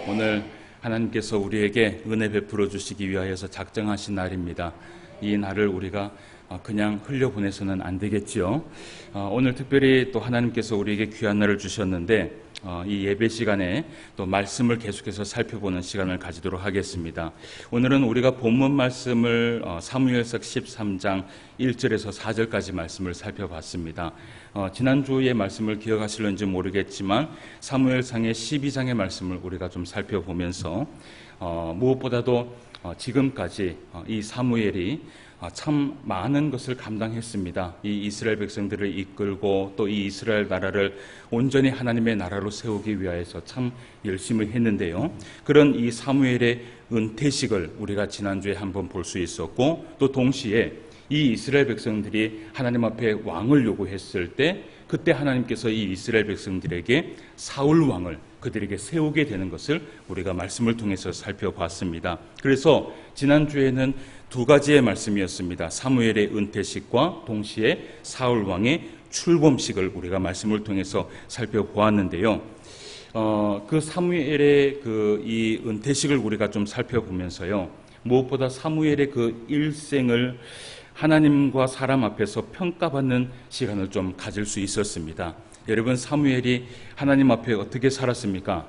오늘 하나님께서 우리에게 은혜 베풀어 주시기 위하여서 작정하신 날입니다. 이 날을 우리가 그냥 흘려보내서는 안 되겠지요. 오늘 특별히 또 하나님께서 우리에게 귀한 날을 주셨는데 이 예배 시간에 또 말씀을 계속해서 살펴보는 시간을 가지도록 하겠습니다. 오늘은 우리가 본문 말씀을 사무엘상 13장 1절에서 4절까지 말씀을 살펴봤습니다. 지난주의 말씀을 기억하실는지 모르겠지만 사무엘상의 12장의 말씀을 우리가 좀 살펴보면서 무엇보다도 지금까지 이 사무엘이 참 많은 것을 감당했습니다. 이 이스라엘 백성들을 이끌고 또 이 이스라엘 나라를 온전히 하나님의 나라로 세우기 위하여서 참 열심히 했는데요. 그런 이 사무엘의 은퇴식을 우리가 지난주에 한번 볼 수 있었고, 또 동시에 이 이스라엘 백성들이 하나님 앞에 왕을 요구했을 때 그때 하나님께서 이 이스라엘 백성들에게 사울 왕을 그들에게 세우게 되는 것을 우리가 말씀을 통해서 살펴봤습니다. 그래서 지난주에는 두 가지의 말씀이었습니다. 사무엘의 은퇴식과 동시에 사울 왕의 출범식을 우리가 말씀을 통해서 살펴보았는데요. 그 사무엘의 이 은퇴식을 우리가 좀 살펴보면서요. 무엇보다 사무엘의 그 일생을 하나님과 사람 앞에서 평가받는 시간을 좀 가질 수 있었습니다. 여러분, 사무엘이 하나님 앞에 어떻게 살았습니까?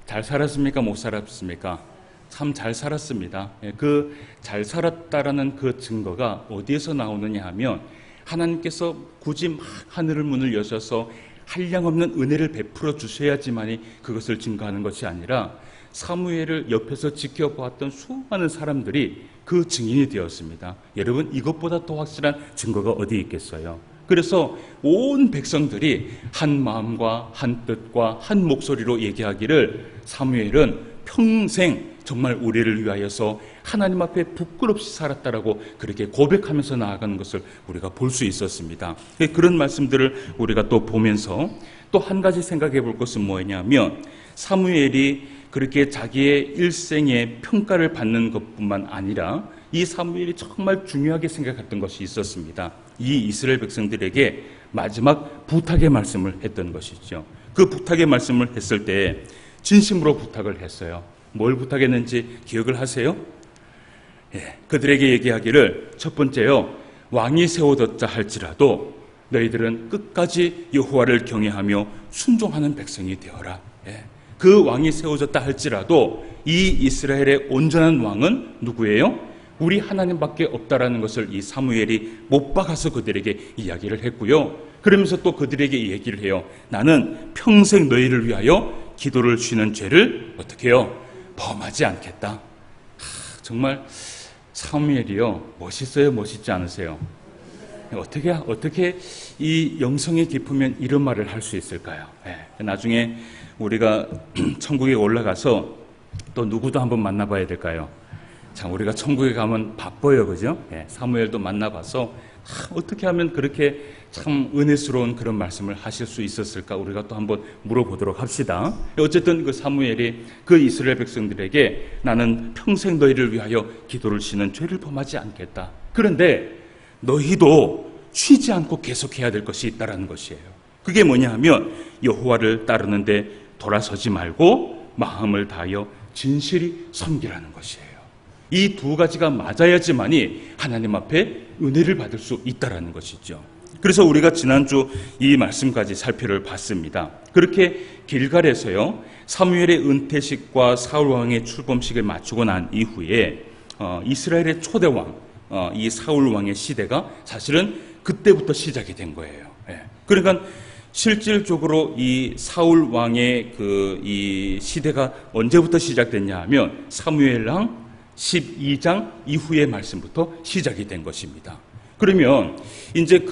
잘 살았습니까? 못 살았습니까? 참 잘 살았습니다. 그 잘 살았다라는 그 증거가 어디에서 나오느냐 하면, 하나님께서 굳이 막 하늘을 문을 여셔서 한량없는 은혜를 베풀어 주셔야지만이 그것을 증거하는 것이 아니라 사무엘을 옆에서 지켜보았던 수많은 사람들이 그 증인이 되었습니다. 여러분, 이것보다 더 확실한 증거가 어디 있겠어요? 그래서 온 백성들이 한 마음과 한 뜻과 한 목소리로 얘기하기를, 사무엘은 평생 정말 우리를 위하여서 하나님 앞에 부끄럽이 살았다라고 그렇게 고백하면서 나아가는 것을 우리가 볼 수 있었습니다. 그런 말씀들을 우리가 또 보면서 또 한 가지 생각해 볼 것은 뭐냐면, 사무엘이 그렇게 자기의 일생의 평가를 받는 것뿐만 아니라 이 사무엘이 정말 중요하게 생각했던 것이 있었습니다. 이 이스라엘 백성들에게 마지막 부탁의 말씀을 했던 것이죠. 그 부탁의 말씀을 했을 때 진심으로 부탁을 했어요. 뭘 부탁했는지 기억을 하세요? 그들에게 얘기하기를, 첫 번째요, 왕이 세워졌다 할지라도 너희들은 끝까지 여호와를 경외하며 순종하는 백성이 되어라. 그 왕이 세워졌다 할지라도 이 이스라엘의 온전한 왕은 누구예요? 우리 하나님밖에 없다라는 것을 이 사무엘이 못 박아서 그들에게 이야기를 했고요. 그러면서 또 그들에게 얘기를 해요. 나는 평생 너희를 위하여 기도를 쉬는 죄를 어떻게 해요? 범하지 않겠다. 정말 사무엘이요, 멋있어요, 멋있지 않으세요? 어떻게 이 영성이 깊으면 이런 말을 할 수 있을까요? 나중에 우리가 천국에 올라가서 또 누구도 한번 만나봐야 될까요? 참, 우리가 천국에 가면 바빠요, 그죠? 사무엘도 만나봐서 어떻게 하면 그렇게 참 은혜스러운 그런 말씀을 하실 수 있었을까? 우리가 또 한번 물어보도록 합시다. 어쨌든 그 사무엘이 그 이스라엘 백성들에게 나는 평생 너희를 위하여 기도를 쉬는 죄를 범하지 않겠다. 그런데 너희도 쉬지 않고 계속해야 될 것이 있다라는 것이에요. 그게 뭐냐 하면, 여호와를 따르는데 돌아서지 말고 마음을 다하여 진실히 섬기라는 것이에요. 이 두 가지가 맞아야지만이 하나님 앞에 은혜를 받을 수 있다라는 것이죠. 그래서 우리가 지난주 이 말씀까지 살펴봤습니다. 그렇게 길갈에서요, 사무엘의 은퇴식과 사울 왕의 출범식을 마치고 난 이후에 이스라엘의 초대왕, 이 사울 왕의 시대가 사실은 그때부터 시작이 된 거예요. 그러니까 실질적으로 이 사울 왕의 이 시대가 언제부터 시작됐냐 하면 사무엘상 12장 이후의 말씀부터 시작이 된 것입니다. 그러면 이제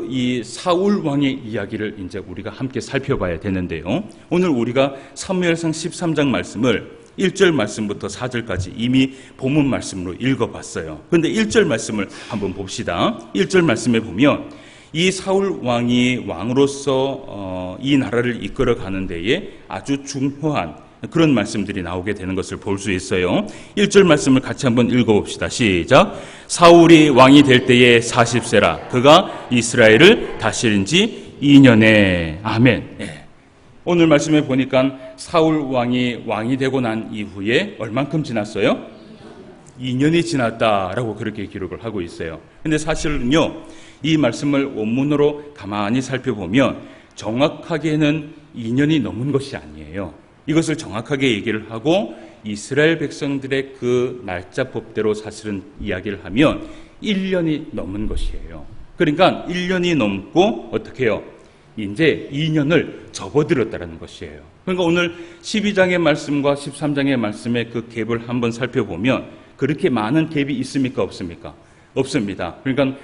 이 사울 왕의 이야기를 이제 우리가 함께 살펴봐야 되는데요. 오늘 우리가 사무엘상 13장 말씀을 1절 말씀부터 4절까지 이미 본문 말씀으로 읽어봤어요. 그런데 1절 말씀을 한번 봅시다. 1절 말씀에 보면, 이 사울 왕이 왕으로서 이 나라를 이끌어 가는 데에 아주 중요한 그런 말씀들이 나오게 되는 것을 볼 수 있어요. 1절 말씀을 같이 한번 읽어봅시다. 시작. 사울이 왕이 될 때에 40세라. 그가 이스라엘을 다스린 지 2년에. 아멘. 오늘 말씀에 보니까 사울 왕이 되고 난 이후에 얼만큼 지났어요? 2년이 지났다라고 그렇게 기록을 하고 있어요. 근데 사실은요, 이 말씀을 원문으로 가만히 살펴보면 정확하게는 2년이 넘은 것이 아니에요. 이것을 정확하게 얘기를 하고 이스라엘 백성들의 그 날짜법대로 사실은 이야기를 하면 1년이 넘은 것이에요. 그러니까 1년이 넘고 어떻게 해요? 이제 2년을 접어들었다는 것이에요. 그러니까 오늘 12장의 말씀과 13장의 말씀의 그 갭을 한번 살펴보면 그렇게 많은 갭이 있습니까? 없습니까? 없습니다. 그러니까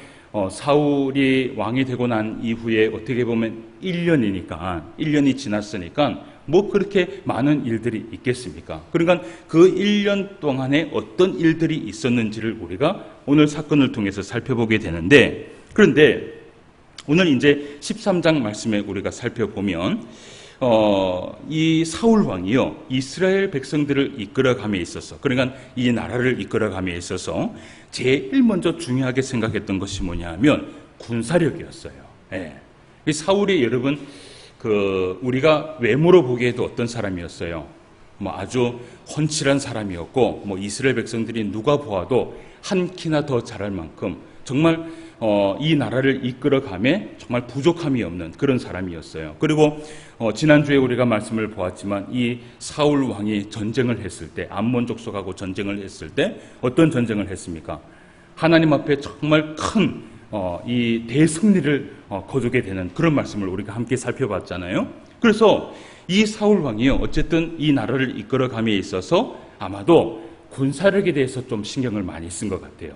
사울이 왕이 되고 난 이후에 어떻게 보면 1년이 지났으니까 뭐 그렇게 많은 일들이 있겠습니까? 그러니까 그 1년 동안에 어떤 일들이 있었는지를 우리가 오늘 사건을 통해서 살펴보게 되는데, 그런데 오늘 이제 13장 말씀에 우리가 살펴보면 이 사울 왕이요, 이스라엘 백성들을 이끌어감에 있어서, 그러니까 이 나라를 이끌어감에 있어서 제일 먼저 중요하게 생각했던 것이 뭐냐면 군사력이었어요. 예. 이 사울이 여러분 우리가 외모로 보기에도 어떤 사람이었어요? 뭐 아주 훤칠한 사람이었고, 뭐 이스라엘 백성들이 누가 보아도 한 키나 더 잘할 만큼 정말 이 나라를 이끌어감에 정말 부족함이 없는 그런 사람이었어요. 그리고 지난주에 우리가 말씀을 보았지만 이 사울 왕이 전쟁을 했을 때, 암몬 족속하고 전쟁을 했을 때 어떤 전쟁을 했습니까? 하나님 앞에 정말 큰 이 대승리를 거두게 되는 그런 말씀을 우리가 함께 살펴봤잖아요. 그래서 이 사울 왕이요, 어쨌든 이 나라를 이끌어감에 있어서 아마도 군사력에 대해서 좀 신경을 많이 쓴 것 같아요.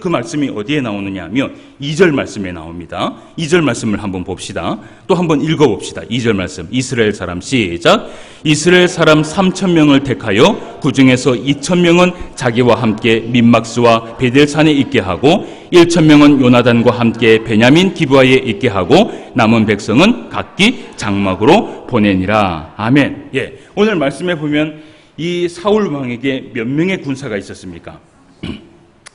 그 말씀이 어디에 나오느냐 하면 2절 말씀에 나옵니다. 2절 말씀을 한번 봅시다. 또 한번 읽어봅시다. 2절 말씀, 이스라엘 사람 시작. 이스라엘 사람 3,000명을 택하여 그 중에서 2,000명은 자기와 함께 민막스와 베델산에 있게 하고 1,000명은 요나단과 함께 베냐민 기브아에 있게 하고 남은 백성은 각기 장막으로 보내니라. 아멘. 예, 오늘 말씀에 보면 이 사울 왕에게 몇 명의 군사가 있었습니까?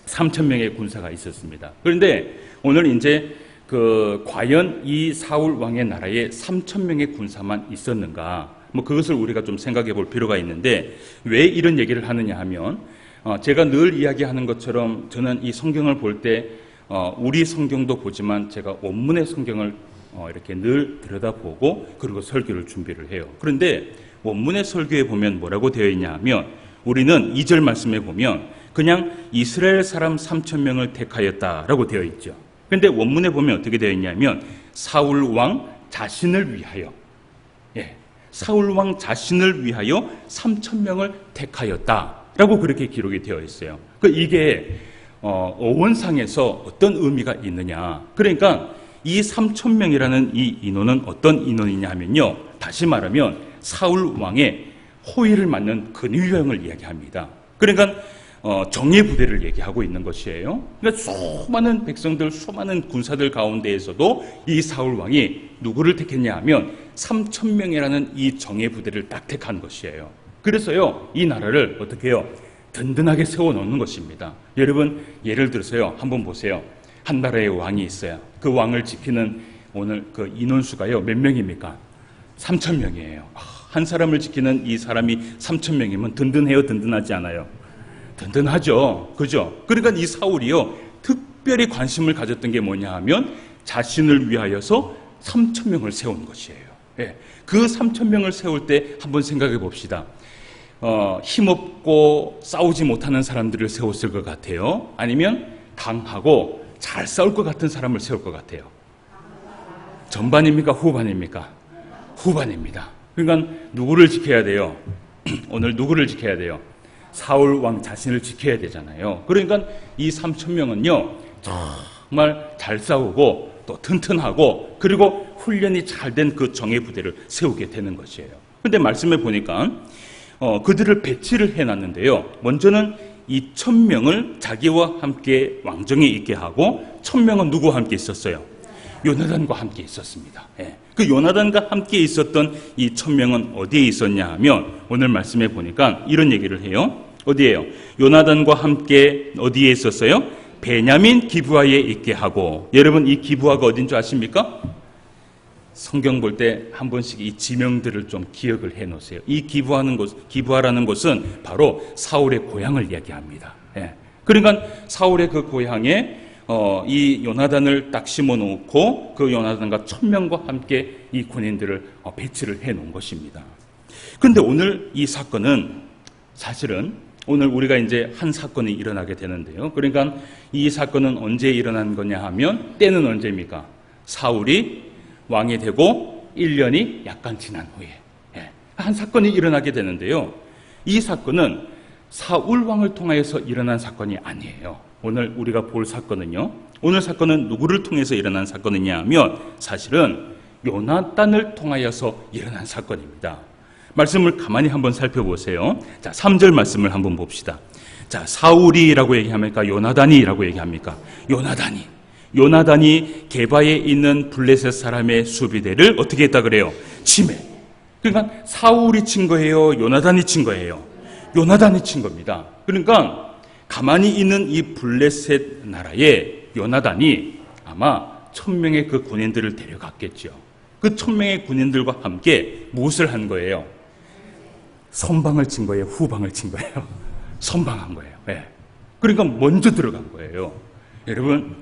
3,000명의 군사가 있었습니다. 그런데 오늘 이제 과연 이 사울 왕의 나라에 3,000명의 군사만 있었는가? 뭐 그것을 우리가 좀 생각해 볼 필요가 있는데, 왜 이런 얘기를 하느냐 하면 제가 늘 이야기하는 것처럼 저는 이 성경을 볼 때 우리 성경도 보지만 제가 원문의 성경을 이렇게 늘 들여다보고 그리고 설교를 준비를 해요. 그런데 원문의 설교에 보면 뭐라고 되어 있냐 하면 우리는 2절 말씀에 보면 그냥 이스라엘 사람 3,000명을 택하였다라고 되어 있죠. 그런데 원문에 보면 어떻게 되어 있냐면 사울 왕 자신을 위하여, 예, 사울 왕 자신을 위하여 3,000명을 택하였다라고 그렇게 기록이 되어 있어요. 이게 어원상에서 어떤 의미가 있느냐? 그러니까 이 3,000명이라는 이 인원은 어떤 인원이냐 하면요, 다시 말하면 사울 왕의 호위를 맡는 근위병을 이야기합니다. 그러니까 정예 부대를 얘기하고 있는 것이에요. 그러니까 수많은 백성들, 수많은 군사들 가운데에서도 이 사울 왕이 누구를 택했냐 하면 3,000명이라는 이 정예 부대를 딱 택한 것이에요. 그래서요, 이 나라를 어떻게 해요? 든든하게 세워놓는 것입니다. 여러분, 예를 들어서요, 한번 보세요. 한 나라의 왕이 있어요. 그 왕을 지키는 오늘 그 인원수가요, 몇 명입니까? 3,000명이에요. 한 사람을 지키는 이 사람이 3,000명이면 든든해요, 든든하지 않아요? 든든하죠. 그죠? 그러니까 이 사울이요, 특별히 관심을 가졌던 게 뭐냐 하면 자신을 위하여서 3,000명을 세운 것이에요. 예. 그 3,000명을 세울 때 한번 생각해 봅시다. 힘없고 싸우지 못하는 사람들을 세웠을 것 같아요? 아니면 강하고 잘 싸울 것 같은 사람을 세울 것 같아요? 전반입니까? 후반입니까? 후반입니다. 그러니까 누구를 지켜야 돼요? 오늘 누구를 지켜야 돼요? 사울 왕 자신을 지켜야 되잖아요. 그러니까 이 3,000명은요, 정말 잘 싸우고 또 튼튼하고 그리고 훈련이 잘 된 그 정예 부대를 세우게 되는 것이에요. 그런데 말씀해 보니까 그들을 배치를 해놨는데요. 먼저는 이 1,000명을 자기와 함께 왕정에 있게 하고 1,000명은 누구와 함께 있었어요? 요나단과 함께 있었습니다. 예. 그 요나단과 함께 있었던 이 1,000명은 어디에 있었냐 하면 오늘 말씀해 보니까 이런 얘기를 해요. 어디에요? 요나단과 함께 어디에 있었어요? 베냐민 기브아에 있게 하고. 여러분, 이 기브아가 어딘 줄 아십니까? 성경 볼 때 한 번씩 이 지명들을 좀 기억을 해 놓으세요. 이 기브아라는 곳은 바로 사울의 고향을 이야기합니다. 예. 그러니까 사울의 그 고향에 이 요나단을 딱 심어 놓고 그 요나단과 1000명과 함께 이 군인들을 배치를 해 놓은 것입니다. 그런데 오늘 이 사건은 사실은 오늘 우리가 이제 한 사건이 일어나게 되는데요. 그러니까 이 사건은 언제 일어난 거냐 하면 때는 언제입니까? 사울이 왕이 되고 1년이 약간 지난 후에 한 사건이 일어나게 되는데요. 이 사건은 사울 왕을 통하여서 일어난 사건이 아니에요. 오늘 우리가 볼 사건은요. 오늘 사건은 누구를 통해서 일어난 사건이냐 하면 사실은 요나단을 통하여서 일어난 사건입니다. 말씀을 가만히 한번 살펴보세요. 자, 3절 말씀을 한번 봅시다. 자, 사울이라고 얘기합니까? 요나단이라고 얘기합니까? 요나단이 게바에 있는 블레셋 사람의 수비대를 어떻게 했다 그래요? 침해. 그러니까 사울이 친 거예요? 요나단이 친 거예요? 요나단이 친 겁니다. 그러니까 가만히 있는 이 블레셋 나라에 요나단이 아마 1000명의 그 군인들을 데려갔겠죠. 그 1000명의 군인들과 함께 무엇을 한 거예요? 선방을 친 거예요? 후방을 친 거예요? 선방한 거예요. 네. 그러니까 먼저 들어간 거예요. 여러분,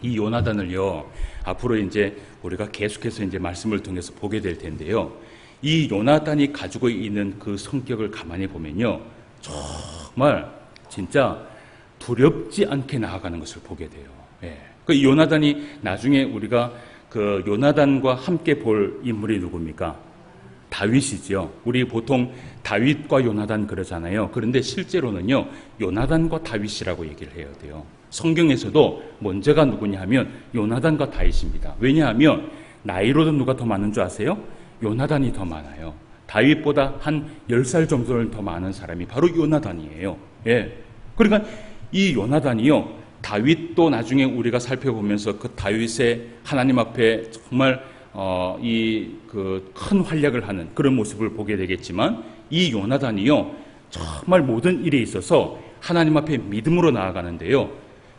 이 요나단을요, 앞으로 이제 우리가 계속해서 이제 말씀을 통해서 보게 될 텐데요. 이 요나단이 가지고 있는 그 성격을 가만히 보면요, 정말 진짜 두렵지 않게 나아가는 것을 보게 돼요. 예. 그 요나단이 나중에 우리가 그 요나단과 함께 볼 인물이 누굽니까? 다윗이죠. 우리 보통 다윗과 요나단 그러잖아요. 그런데 실제로는요, 요나단과 다윗이라고 얘기를 해야 돼요. 성경에서도 먼저가 누구냐 하면 요나단과 다윗입니다. 왜냐하면 나이로도 누가 더 많은 줄 아세요? 요나단이 더 많아요. 다윗보다 한 10살 정도는 더 많은 사람이 바로 요나단이에요. 예. 그러니까 이 요나단이요, 다윗도 나중에 우리가 살펴보면서 그 다윗의 하나님 앞에 정말 이 그 큰 활약을 하는 그런 모습을 보게 되겠지만, 이 요나단이요, 정말 모든 일에 있어서 하나님 앞에 믿음으로 나아가는데요,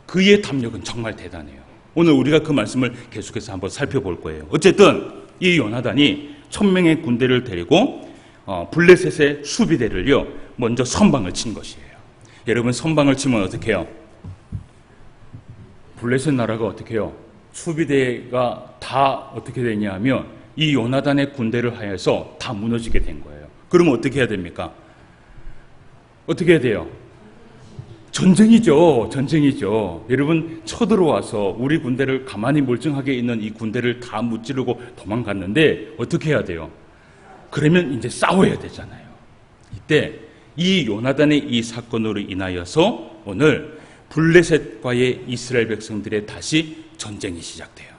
그의 담력은 정말 대단해요. 오늘 우리가 그 말씀을 계속해서 한번 살펴볼 거예요. 어쨌든 이 요나단이 1000명의 군대를 데리고 블레셋의 수비대를요, 먼저 선방을 친 것이에요. 여러분, 선방을 치면 어떻게 해요? 블레셋 나라가 어떻게 해요? 수비대가 다 어떻게 되냐 하면 이 요나단의 군대를 하여서 다 무너지게 된 거예요. 그러면 어떻게 해야 됩니까? 어떻게 해야 돼요? 전쟁이죠. 여러분, 쳐들어와서 우리 군대를 가만히 멀쩡하게 있는 이 군대를 다 무찌르고 도망갔는데 어떻게 해야 돼요? 그러면 이제 싸워야 되잖아요. 이때 이 요나단의 이 사건으로 인하여서 오늘 블레셋과의 이스라엘 백성들의 다시 전쟁이 시작돼요.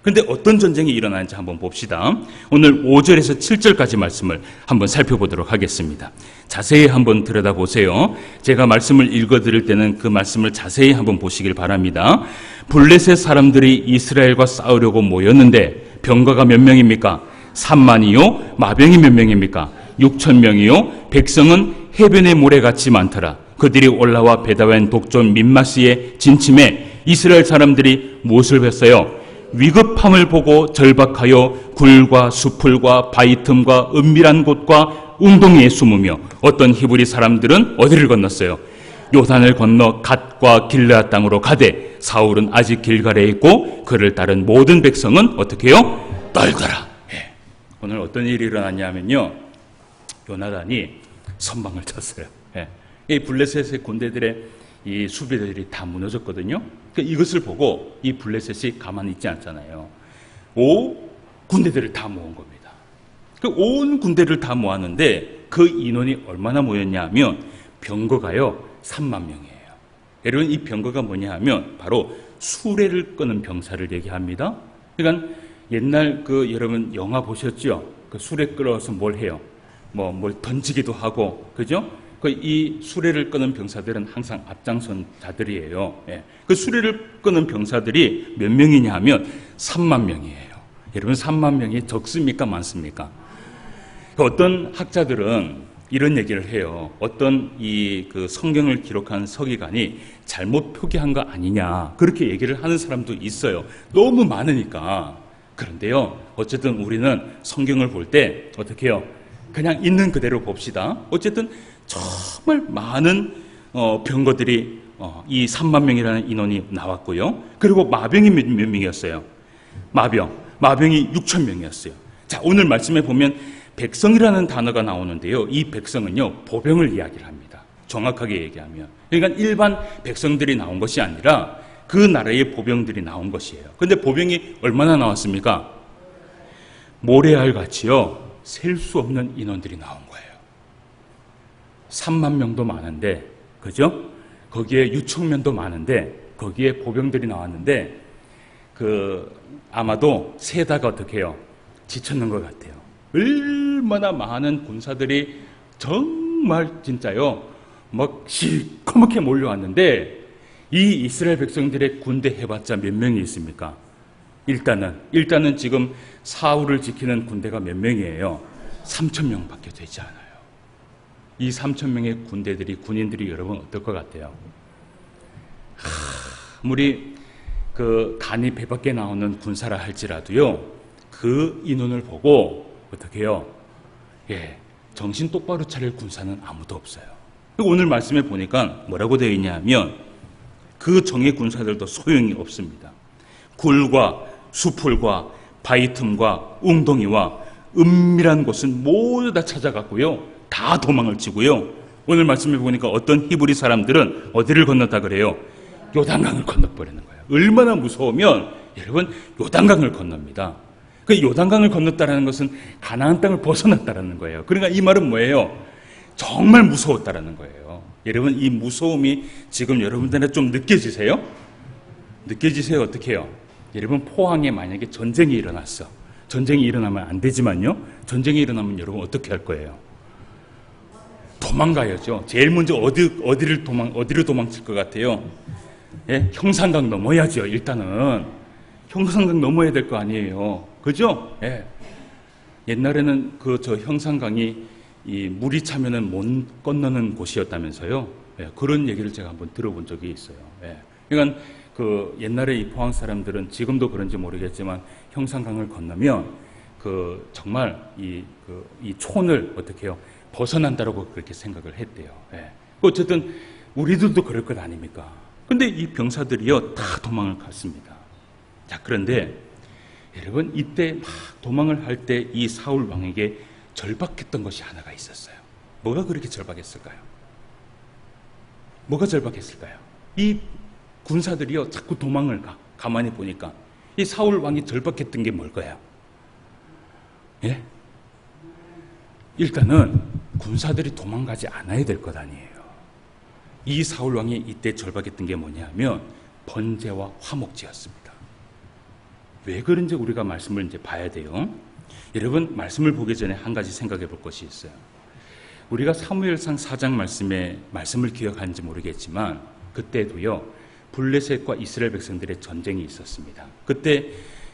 그런데 어떤 전쟁이 일어나는지 한번 봅시다. 오늘 5절에서 7절까지 말씀을 한번 살펴보도록 하겠습니다. 자세히 한번 들여다보세요. 제가 말씀을 읽어드릴 때는 그 말씀을 자세히 한번 보시길 바랍니다. 블레셋 사람들이 이스라엘과 싸우려고 모였는데 병거가 몇 명입니까? 3만이요. 마병이 몇 명입니까? 6,000명이요. 백성은 해변의 모래같이 많더라. 그들이 올라와 베다웬 독존 민마시에 진침해 이스라엘 사람들이 무엇을 했어요? 위급함을 보고 절박하여 굴과 수풀과 바위 틈과 은밀한 곳과 웅덩이에 숨으며 어떤 히브리 사람들은 어디를 건넜어요? 요단을 건너 갓과 길르앗 땅으로 가되 사울은 아직 길갈에 있고 그를 따른 모든 백성은 어떻게 해요? 떨더라. 예. 오늘 어떤 일이 일어났냐면요, 요나단이 선방을 쳤어요. 예. 이 블레셋의 군대들의 이 수비대들이 다 무너졌거든요. 그러니까 이것을 보고 이 블레셋이 가만히 있지 않잖아요. 군대들을 다 모은 겁니다. 그 온 군대를 다 모았는데 그 인원이 얼마나 모였냐 하면 병거가요 3만 명이에요. 여러분, 이 병거가 뭐냐 하면 바로 수레를 끄는 병사를 얘기합니다. 그러니까 옛날 그 여러분 영화 보셨죠? 그 수레 끌어서 뭘 해요? 뭘 던지기도 하고, 그죠? 이 수레를 끄는 병사들은 항상 앞장선 자들이에요. 예. 그 수레를 끄는 병사들이 몇 명이냐 하면 3만 명이에요. 여러분, 3만 명이 적습니까? 많습니까? 어떤 학자들은 이런 얘기를 해요. 어떤 그 성경을 기록한 서기관이 잘못 표기한 거 아니냐, 그렇게 얘기를 하는 사람도 있어요. 너무 많으니까. 그런데요, 어쨌든 우리는 성경을 볼 때 어떻게 해요? 그냥 있는 그대로 봅시다. 어쨌든 정말 많은 병거들이 이 3만 명이라는 인원이 나왔고요. 그리고 마병이 몇 명이었어요? 마병이 6천 명이었어요. 자, 오늘 말씀에 보면 백성이라는 단어가 나오는데요. 이 백성은요, 보병을 이야기를 합니다. 정확하게 얘기하면. 그러니까 일반 백성들이 나온 것이 아니라 그 나라의 보병들이 나온 것이에요. 근데 보병이 얼마나 나왔습니까? 모래알 같이요, 셀 수 없는 인원들이 나온 거예요. 3만 명도 많은데, 그죠? 거기에 유충면도 많은데, 거기에 보병들이 나왔는데, 아마도 세다가 어떻게 해요? 지쳤는 것 같아요. 얼마나 많은 군사들이 정말 진짜요, 막 시커멓게 몰려왔는데, 이 이스라엘 백성들의 군대 해봤자 몇 명이 있습니까? 일단은 지금 사울을 지키는 군대가 몇 명이에요? 3천 명밖에 되지 않아요. 이 3천 명의 군인들이 여러분 어떨 것 같아요? 아무리 단이 100밖에 나오는 군사라 할지라도요, 그 인원을 보고 어떻게 해요? 정신 똑바로 차릴 군사는 아무도 없어요. 오늘 말씀에 보니까 뭐라고 되어 있냐 하면 그 정예 군사들도 소용이 없습니다. 굴과 수풀과 바위 틈과 웅덩이와 은밀한 곳은 모두 다 찾아갔고요. 다 도망을 치고요. 오늘 말씀해 보니까 어떤 히브리 사람들은 어디를 건넜다 그래요? 요단강을 건너버리는 거예요. 얼마나 무서우면 여러분 요단강을 건넙니다. 그 요단강을 건넜다라는 것은 가나안 땅을 벗어났다라는 거예요. 그러니까 이 말은 뭐예요? 정말 무서웠다라는 거예요. 여러분 이 무서움이 지금 여러분들한테 좀 느껴지세요? 어떻게 해요? 여러분 포항에 만약에 전쟁이 일어났어. 전쟁이 일어나면 안 되지만요. 전쟁이 일어나면 여러분 어떻게 할 거예요? 도망가야죠. 제일 먼저 어디로 도망칠 것 같아요? 형산강 넘어야죠. 일단은 형산강 넘어야 될 거 아니에요. 그죠? 옛날에는 저 형산강이 이 물이 차면은 못 건너는 곳이었다면서요. 그런 얘기를 제가 한번 들어본 적이 있어요. 그러니까 옛날에 이 포항 사람들은 지금도 그런지 모르겠지만 형산강을 건너면 정말 이 촌을 어떻게 해요? 벗어난다라고 그렇게 생각을 했대요. 어쨌든 우리들도 그럴 것 아닙니까? 근데 이 병사들이요 다 도망을 갔습니다. 자, 그런데 여러분 이때 막 도망을 할 때 이 사울 왕에게 절박했던 것이 하나가 있었어요. 뭐가 그렇게 절박했을까요? 뭐가 절박했을까요? 이 군사들이요 자꾸 도망을 가. 가만히 보니까 이 사울 왕이 절박했던 게 뭘까요? 일단은 군사들이 도망가지 않아야 될 것 아니에요. 이 사울 왕이 이때 절박했던 게 뭐냐면 번제와 화목제였습니다. 왜 그런지 우리가 말씀을 이제 봐야 돼요. 여러분 말씀을 보기 전에 한 가지 생각해 볼 것이 있어요. 우리가 사무엘상 4장 말씀을 기억하는지 모르겠지만 그때도요 블레셋과 이스라엘 백성들의 전쟁이 있었습니다. 그때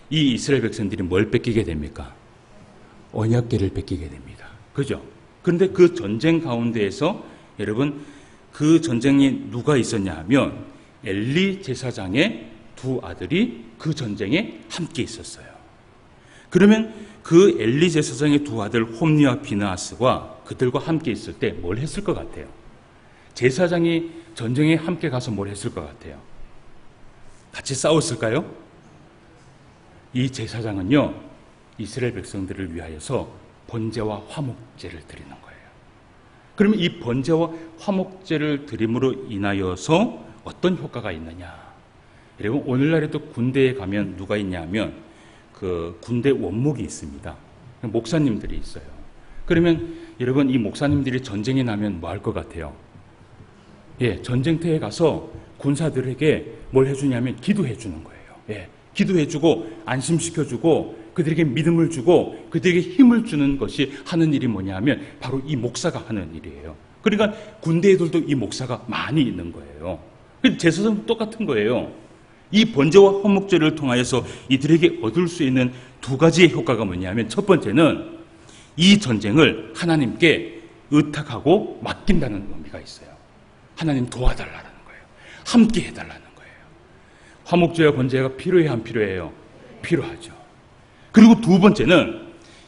이 이스라엘 백성들이 뭘 뺏기게 됩니까? 언약궤를 뺏기게 됩니다. 그죠? 그런데 그 전쟁 가운데에서 여러분 그 전쟁이 누가 있었냐 하면 엘리 제사장의 두 아들이 그 전쟁에 함께 있었어요. 그러면 그 엘리 제사장의 두 아들 홈니와 비느하스가 그들과 함께 있을 때 뭘 했을 것 같아요? 제사장이 전쟁에 함께 가서 뭘 했을 것 같아요? 같이 싸웠을까요? 이 제사장은요 이스라엘 백성들을 위하여서 번제와 화목제를 드리는 거예요. 그러면 이 번제와 화목제를 드림으로 인하여서 어떤 효과가 있느냐? 여러분 오늘날에도 군대에 가면 누가 있냐면 그 군대 원목이 있습니다. 목사님들이 있어요. 그러면 여러분 이 목사님들이 전쟁이 나면 뭐 할 것 같아요? 전쟁터에 가서 군사들에게 뭘 해주냐면 기도해 주는 거예요. 기도해 주고 안심시켜주고 그들에게 믿음을 주고 그들에게 힘을 주는 것이 하는 일이 뭐냐 하면 바로 이 목사가 하는 일이에요. 그러니까 군대에들도 이 목사가 많이 있는 거예요. 제사장도 똑같은 거예요. 이 번제와 화목제를 통하여서 이들에게 얻을 수 있는 두 가지의 효과가 뭐냐면 첫 번째는 이 전쟁을 하나님께 의탁하고 맡긴다는 의미가 있어요. 하나님 도와달라는 거예요. 함께 해달라는 거예요. 화목제와 번제가 필요해요, 안 필요해요? 필요하죠. 그리고 두 번째는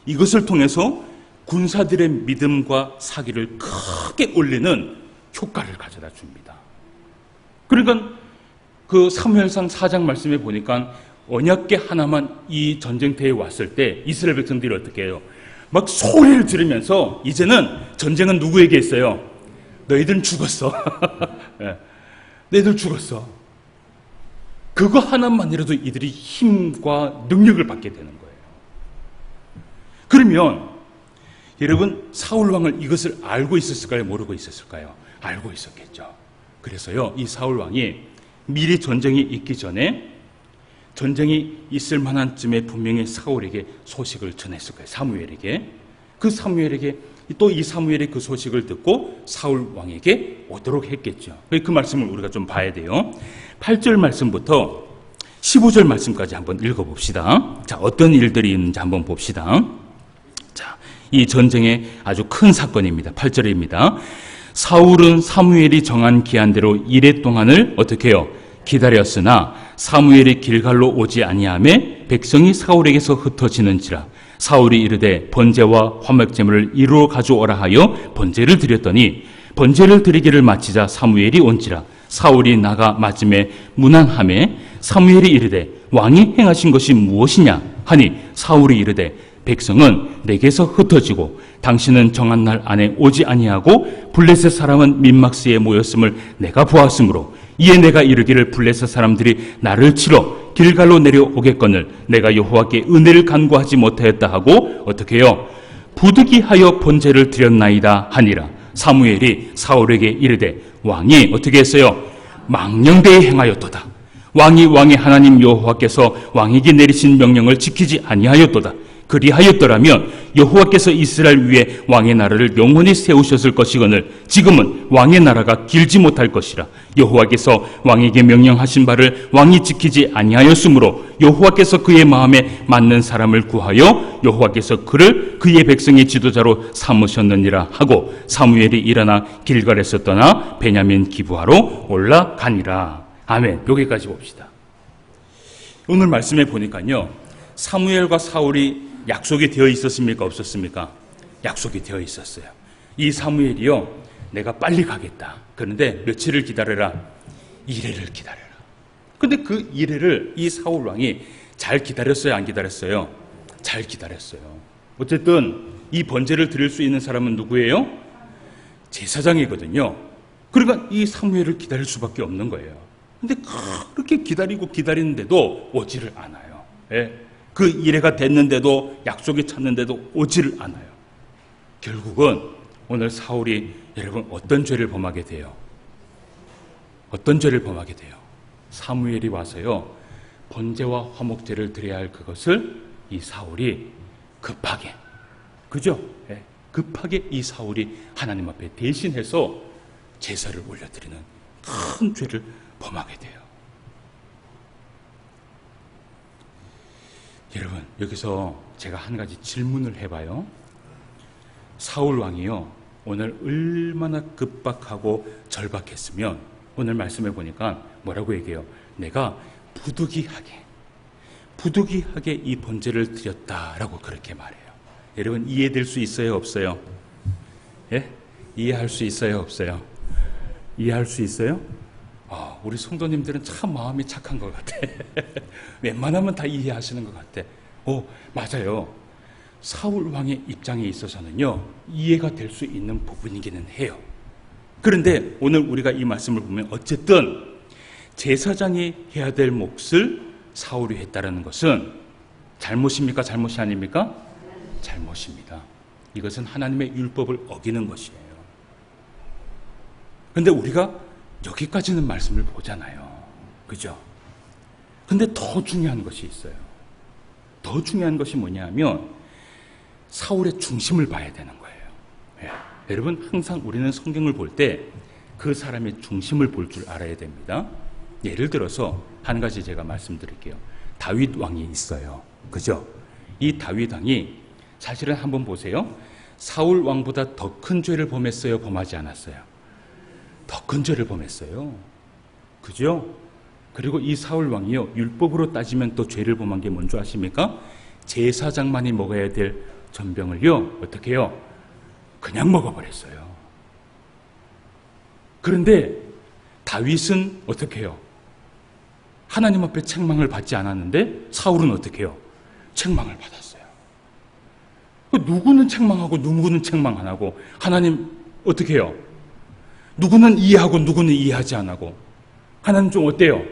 이것을 통해서 군사들의 믿음과 사기를 크게 올리는 효과를 가져다 줍니다. 그러니까 그 사무엘상 4장 말씀에 보니까 언약궤 하나만 이 전쟁터에 왔을 때 이스라엘 백성들이 어떻게 해요? 막 소리를 지르면서 이제는 전쟁은 누구에게 있어요? 너희들은 죽었어. 네. 너희들 죽었어. 그거 하나만이라도 이들이 힘과 능력을 받게 되는 거예요. 그러면 여러분 사울 왕을 이것을 알고 있었을까요? 모르고 있었을까요? 알고 있었겠죠. 그래서요 이 사울 왕이 미리 전쟁이 있기 전에 전쟁이 있을 만한 쯤에 분명히 사울에게 소식을 전했을 거예요. 사무엘에게. 그 사무엘에게 또 이 사무엘의 그 소식을 듣고 사울 왕에게 오도록 했겠죠. 그 말씀을 우리가 좀 봐야 돼요. 8절 말씀부터 15절 말씀까지 한번 읽어봅시다. 자, 어떤 일들이 있는지 한번 봅시다. 자, 이 전쟁의 아주 큰 사건입니다. 8절입니다. 사울은 사무엘이 정한 기한대로 이레 동안을 어떻게 해요? 기다렸으나 사무엘이 길갈로 오지 아니하매 백성이 사울에게서 흩어지는지라. 사울이 이르되 번제와 화목제물을 이루어 가져오라 하여 번제를 드렸더니 번제를 드리기를 마치자 사무엘이 온지라. 사울이 나가 맞음에 무난하매 사무엘이 이르되 왕이 행하신 것이 무엇이냐 하니 사울이 이르되 백성은 내게서 흩어지고 당신은 정한 날 안에 오지 아니하고 블레셋 사람은 민막스에 모였음을 내가 보았으므로 이에 내가 이르기를 블레셋 사람들이 나를 치러 길갈로 내려오겠거늘 내가 여호와께 은혜를 간구하지 못하였다 하고 어떻게 해요? 부득이하여 번제를 드렸나이다 하니라. 사무엘이 사울에게 이르되 왕이 어떻게 했어요? 망령되이 행하였도다. 왕이 왕의 하나님 여호와께서 왕에게 내리신 명령을 지키지 아니하였도다. 그리하였더라면 여호와께서 이스라엘 위에 왕의 나라를 영원히 세우셨을 것이거늘 지금은 왕의 나라가 길지 못할 것이라. 여호와께서 왕에게 명령하신 바를 왕이 지키지 아니하였으므로 여호와께서 그의 마음에 맞는 사람을 구하여 여호와께서 그를 그의 백성의 지도자로 삼으셨느니라 하고 사무엘이 일어나 길갈에서 떠나 베냐민 기브아로 올라가니라. 아멘. 여기까지 봅시다. 오늘 말씀에 보니까요 사무엘과 사울이 약속이 되어 있었습니까? 없었습니까? 약속이 되어 있었어요. 이 사무엘이요 내가 빨리 가겠다. 그런데 며칠을 기다려라. 이레를 기다려라. 근데 그 이레를 이 사울 왕이 잘 기다렸어요? 안 기다렸어요? 잘 기다렸어요. 어쨌든 이 번제를 드릴 수 있는 사람은 누구예요? 제사장이거든요. 그러니까 이 사무엘을 기다릴 수밖에 없는 거예요. 근데 그렇게 기다리고 기다리는데도 오지를 않아요. 예? 그 이래가 됐는데도 약속이 찼는데도 오지를 않아요. 결국은 오늘 사울이 여러분 어떤 죄를 범하게 돼요? 어떤 죄를 범하게 돼요? 사무엘이 와서요 번제와 화목제를 드려야 할 그것을 이 사울이 급하게 그죠? 네. 급하게 이 사울이 하나님 앞에 대신해서 제사를 올려드리는 큰 죄를 범하게 돼요. 여러분 여기서 제가 한 가지 질문을 해봐요. 사울 왕이요 오늘 얼마나 급박하고 절박했으면 오늘 말씀해 보니까 뭐라고 얘기해요? 내가 부득이하게 이 번제를 드렸다라고 그렇게 말해요. 여러분 이해될 수 있어요? 없어요? 예? 이해할 수 있어요? 없어요? 이해할 수 있어요? 우리 성도님들은 참 마음이 착한 것 같아. 웬만하면 다 이해하시는 것 같아. 맞아요. 사울 왕의 입장에 있어서는요 이해가 될 수 있는 부분이기는 해요. 그런데 오늘 우리가 이 말씀을 보면 어쨌든 제사장이 해야 될 몫을 사울이 했다는 것은 잘못입니까? 잘못이 아닙니까? 잘못입니다. 이것은 하나님의 율법을 어기는 것이에요. 그런데 우리가 여기까지는 말씀을 보잖아요. 그죠? 근데 더 중요한 것이 있어요. 더 중요한 것이 뭐냐면 사울의 중심을 봐야 되는 거예요. 예. 여러분 항상 우리는 성경을 볼 때 그 사람의 중심을 볼 줄 알아야 됩니다. 예를 들어서 한 가지 제가 말씀드릴게요. 다윗 왕이 있어요. 그죠? 이 다윗 왕이 사실은 한번 보세요. 사울 왕보다 더 큰 죄를 범했어요? 범하지 않았어요? 더 큰 죄를 범했어요. 그죠? 그리고 이 사울 왕이요 율법으로 따지면 또 죄를 범한 게 뭔지 아십니까? 제사장만이 먹어야 될 전병을요, 어떻게 해요? 그냥 먹어버렸어요. 그런데 다윗은 어떻게 해요? 하나님 앞에 책망을 받지 않았는데 사울은 어떻게 해요? 책망을 받았어요. 누구는 책망하고 누구는 책망 안 하고, 하나님 어떻게 해요? 누구는 이해하고 누구는 이해하지 안 하고. 하나님 좀 어때요?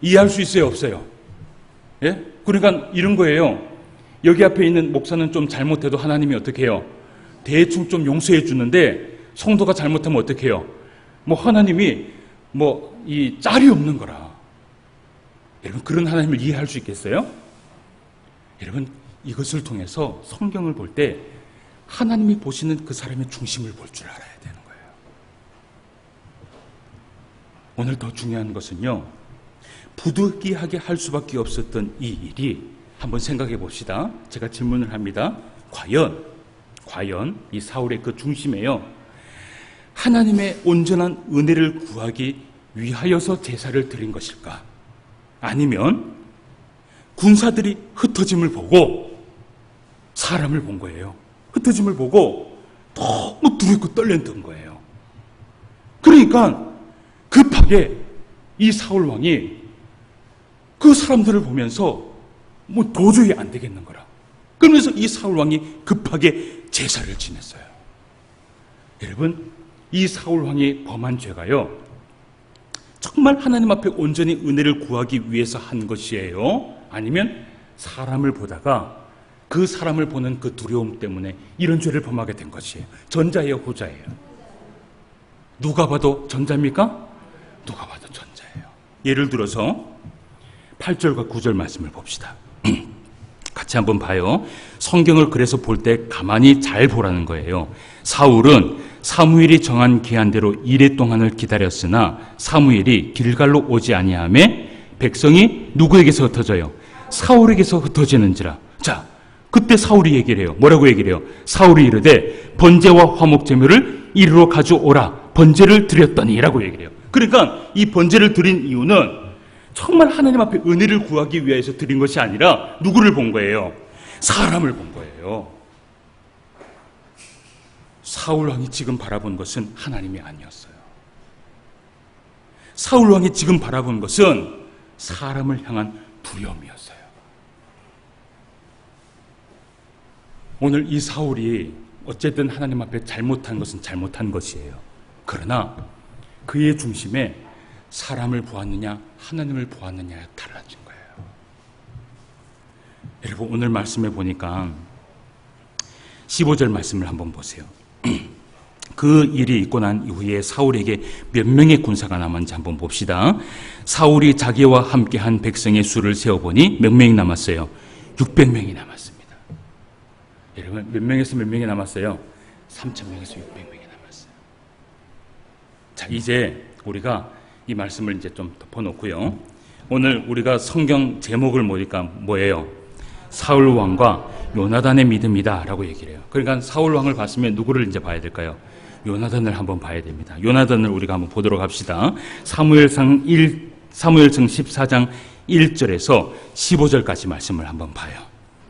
이해할 수 있어요, 없어요? 예? 그러니까 이런 거예요. 여기 앞에 있는 목사는 좀 잘못해도 하나님이 어떻게 해요? 대충 좀 용서해 주는데, 성도가 잘못하면 어떻게 해요? 하나님이 이 짤이 없는 거라. 여러분, 그런 하나님을 이해할 수 있겠어요? 여러분, 이것을 통해서 성경을 볼 때 하나님이 보시는 그 사람의 중심을 볼 줄 알아야 되는 거예요. 오늘 더 중요한 것은요, 부득이하게 할 수밖에 없었던 이 일이, 한번 생각해 봅시다. 제가 질문을 합니다. 과연 이 사울의 그 중심에요, 하나님의 온전한 은혜를 구하기 위하여서 제사를 드린 것일까? 아니면 군사들이 흩어짐을 보고 사람을 본 거예요. 흩어짐을 보고 너무 두렵고 떨렸던 거예요. 그러니까 급하게 이 사울 왕이 그 사람들을 보면서 도저히 안 되겠는 거라. 그러면서 이 사울 왕이 급하게 제사를 지냈어요. 여러분, 이 사울 왕이 범한 죄가요, 정말 하나님 앞에 온전히 은혜를 구하기 위해서 한 것이에요? 아니면 사람을 보다가 그 사람을 보는 그 두려움 때문에 이런 죄를 범하게 된 것이에요? 전자예요, 후자예요? 누가 봐도 전자입니까? 누가 봐도 전자예요. 예를 들어서 8절과 9절 말씀을 봅시다. 같이 한번 봐요. 성경을 그래서 볼 때 가만히 잘 보라는 거예요. 사울은 사무엘이 정한 기한대로 이레 동안을 기다렸으나 사무엘이 길갈로 오지 아니하매 백성이 누구에게서 흩어져요? 사울에게서 흩어지는지라. 자, 그때 사울이 얘기를 해요. 뭐라고 얘기를 해요? 사울이 이르되 번제와 화목제물을 이리로 가져오라. 번제를 드렸더니라고 얘기를 해요. 그러니까 이 번제를 드린 이유는 정말 하나님 앞에 은혜를 구하기 위해서 드린 것이 아니라 누구를 본 거예요? 사람을 본 거예요. 사울 왕이 지금 바라본 것은 하나님이 아니었어요. 사울 왕이 지금 바라본 것은 사람을 향한 두려움이었어요. 오늘 이 사울이 어쨌든 하나님 앞에 잘못한 것은 잘못한 것이에요. 그러나 그의 중심에 사람을 보았느냐 하나님을 보았느냐에 달라진 거예요. 여러분, 오늘 말씀에 보니까 15절 말씀을 한번 보세요. 그 일이 있고 난 이후에 사울에게 몇 명의 군사가 남았는지 한번 봅시다. 사울이 자기와 함께한 백성의 수를 세어보니 몇 명이 남았어요? 600명이 남았습니다. 여러분, 몇 명에서 몇 명이 남았어요? 3,000명에서 600명이 남았어요. 자, 이제 우리가 이 말씀을 이제 좀 덮어놓고요. 오늘 우리가 성경 제목을 보니까 뭐예요? 사울 왕과 요나단의 믿음이다 라고 얘기를 해요. 그러니까 사울 왕을 봤으면 누구를 이제 봐야 될까요? 요나단을 한번 봐야 됩니다. 요나단을 우리가 한번 보도록 합시다. 사무엘상 14장 1절에서 15절까지 말씀을 한번 봐요.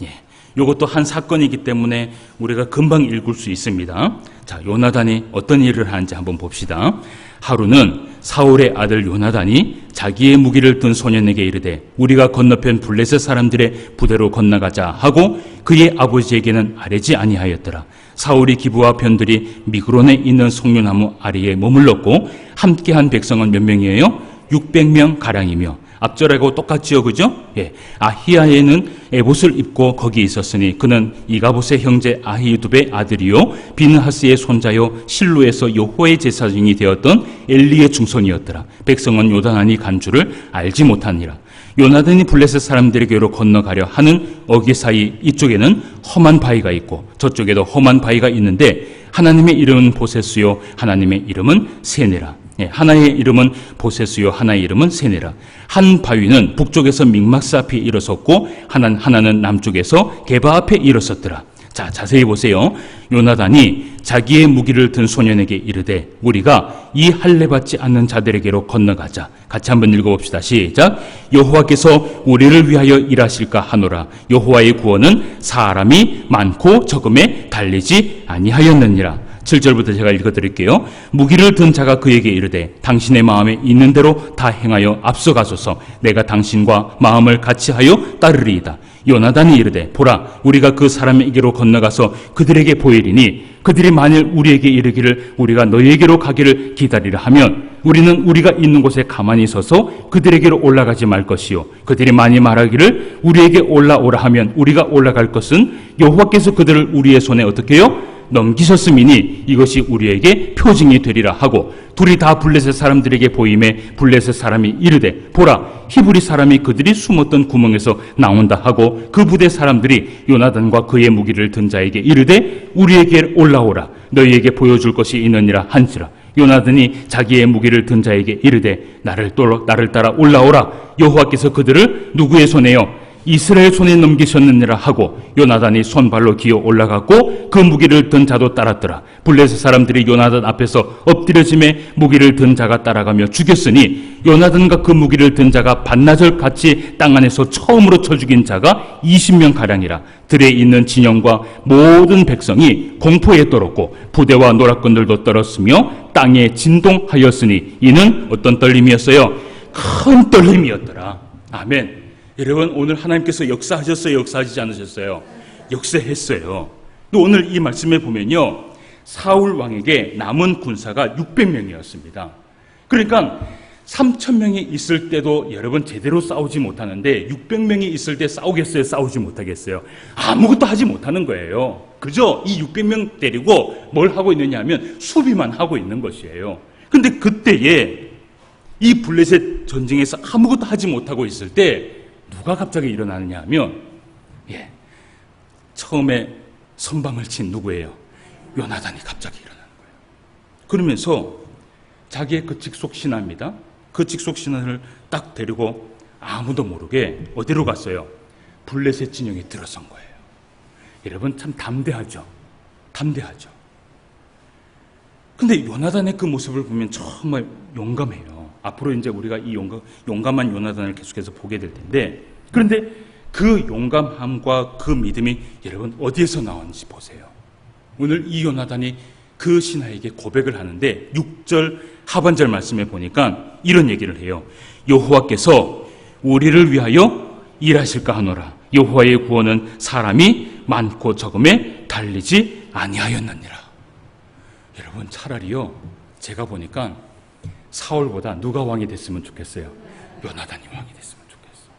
예. 이것도 한 사건이기 때문에 우리가 금방 읽을 수 있습니다. 자, 요나단이 어떤 일을 하는지 한번 봅시다. 하루는 사울의 아들 요나단이 자기의 무기를 든 소년에게 이르되 우리가 건너편 블레셋 사람들의 부대로 건너가자 하고 그의 아버지에게는 아뢰지 아니하였더라. 사울이 기브와 편들이 미그론에 있는 송유나무 아래에 머물렀고 함께한 백성은 몇 명이에요? 600명 가량이며 앞절하고 똑같지요, 그죠? 예. 아히야에는 에봇을 입고 거기 있었으니 그는 이가봇의 형제 아히두베의 아들이요 비느하스의 손자요 실로에서 여호와의 제사장이 되었던 엘리의 중손이었더라. 백성은 요단안이 간 줄을 알지 못하니라. 요나단이 블레셋 사람들에게로 건너가려 하는 어귀 사이 이쪽에는 험한 바위가 있고 저쪽에도 험한 바위가 있는데 하나님의 이름은 보세스요 하나님의 이름은 세네라. 예, 하나의 이름은 보세스요 하나의 이름은 세네라. 한 바위는 북쪽에서 믹막스 앞에 일어섰고 하나는 남쪽에서 게바 앞에 일어섰더라. 자, 자세히 보세요. 요나단이 자기의 무기를 든 소년에게 이르되 우리가 이 할례 받지 않는 자들에게로 건너가자. 같이 한번 읽어봅시다. 시작. 여호와께서 우리를 위하여 일하실까 하노라. 여호와의 구원은 사람이 많고 적음에 달리지 아니하였느니라. 7절부터 제가 읽어드릴게요. 무기를 든 자가 그에게 이르되 당신의 마음에 있는 대로 다 행하여 앞서가소서. 내가 당신과 마음을 같이하여 따르리이다. 요나단이 이르되 보라, 우리가 그 사람에게로 건너가서 그들에게 보이리니 그들이 만일 우리에게 이르기를 우리가 너희에게로 가기를 기다리라 하면 우리는 우리가 있는 곳에 가만히 서서 그들에게로 올라가지 말 것이요, 그들이 많이 말하기를 우리에게 올라오라 하면 우리가 올라갈 것은 여호와께서 그들을 우리의 손에 어떻게 해요? 넘기셨음이니 이것이 우리에게 표징이 되리라 하고, 둘이 다 블레셋 사람들에게 보임에 블레셋 사람이 이르되 보라, 히브리 사람이 그들이 숨었던 구멍에서 나온다 하고 그 부대 사람들이 요나단과 그의 무기를 든 자에게 이르되 우리에게 올라오라, 너희에게 보여줄 것이 있느니라 한지라. 요나단이 자기의 무기를 든 자에게 이르되 나를 따라 올라오라, 여호와께서 그들을 누구의 손에요? 이스라엘 손에 넘기셨느니라 하고 요나단이 손발로 기어 올라갔고 그 무기를 든 자도 따랐더라. 블레셋 사람들이 요나단 앞에서 엎드려짐에 무기를 든 자가 따라가며 죽였으니 요나단과 그 무기를 든 자가 반나절 같이 땅 안에서 처음으로 쳐 죽인 자가 20명 가량이라. 들에 있는 진영과 모든 백성이 공포에 떨었고 부대와 노략군들도 떨었으며 땅에 진동하였으니 이는 어떤 떨림이었어요? 큰 떨림이었더라. 아멘. 여러분, 오늘 하나님께서 역사하셨어요? 역사하지 않으셨어요? 역사했어요. 또 오늘 이 말씀에 보면요, 사울 왕에게 남은 군사가 600명이었습니다. 그러니까 3,000명이 있을 때도 여러분 제대로 싸우지 못하는데 600명이 있을 때 싸우겠어요? 싸우지 못하겠어요? 아무것도 하지 못하는 거예요. 그죠? 이 600명 데리고 뭘 하고 있느냐 하면 수비만 하고 있는 것이에요. 근데 그때에 이 블레셋 전쟁에서 아무것도 하지 못하고 있을 때 누가 갑자기 일어나느냐 하면, 처음에 선방을 친 누구예요? 요나단이 갑자기 일어나는 거예요. 그러면서 자기의 그 직속 신하입니다. 그 직속 신하를 딱 데리고 아무도 모르게 어디로 갔어요? 블레셋 진영에 들어선 거예요. 여러분, 참 담대하죠? 담대하죠? 근데 요나단의 그 모습을 보면 정말 용감해요. 앞으로 이제 우리가 이 용감한 요나단을 계속해서 보게 될 텐데, 그런데 그 용감함과 그 믿음이 여러분 어디에서 나왔는지 보세요. 오늘 이 요나단이 그 신하에게 고백을 하는데 6절 하반절 말씀에 보니까 이런 얘기를 해요. 여호와께서 우리를 위하여 일하실까 하노라. 여호와의 구원은 사람이 많고 적음에 달리지 아니하였느니라. 여러분, 차라리요, 제가 보니까 사울보다 누가 왕이 됐으면 좋겠어요? 요나단이 왕이 됐으면 좋겠어요.